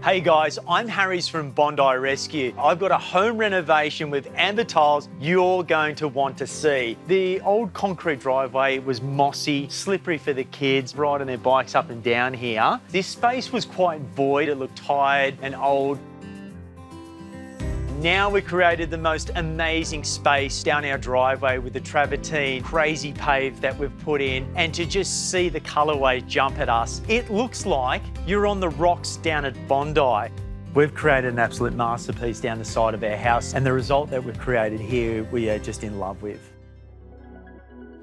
Hey guys, I'm Harries from Bondi Rescue. I've got a home renovation with amber tiles you're going to want to see. The old concrete driveway was mossy, slippery for the kids riding their bikes up and down here. This space was quite void, it looked tired and old. Now we've created the most amazing space down our driveway with the travertine, crazy pave that we've put in, and to just see the colourway jump at us. It looks like you're on the rocks down at Bondi. We've created an absolute masterpiece down the side of our house, and the result that we've created here, we are just in love with.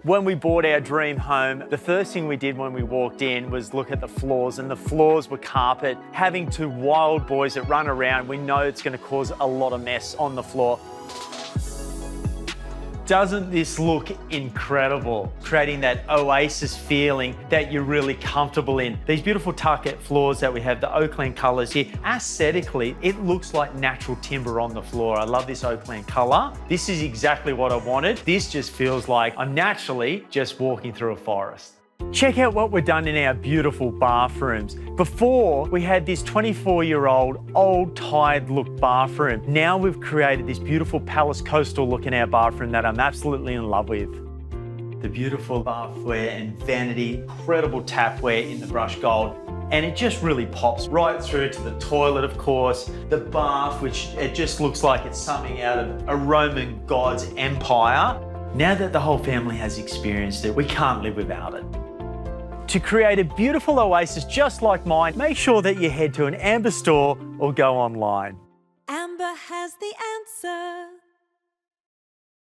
When we bought our dream home, the first thing we did when we walked in was look at the floors, and the floors were carpet. Having two wild boys that run around, we know it's going to cause a lot of mess on the floor. Doesn't this look incredible? Creating that oasis feeling that you're really comfortable in. These beautiful tucket floors that we have, the Oakland colours here, aesthetically, it looks like natural timber on the floor. I love this Oakland colour. This is exactly what I wanted. This just feels like I'm naturally just walking through a forest. Check out what we've done in our beautiful bathrooms. Before, we had this 24-year-old, old, tired look bathroom. Now we've created this beautiful palace coastal look in our bathroom that I'm absolutely in love with. The beautiful bathware and vanity, incredible tapware in the brushed gold. And it just really pops right through to the toilet, of course, the bath, which it just looks like it's something out of a Roman god's empire. Now that the whole family has experienced it, we can't live without it. To create a beautiful oasis just like mine, make sure that you head to an Amber store or go online. Amber has the answer.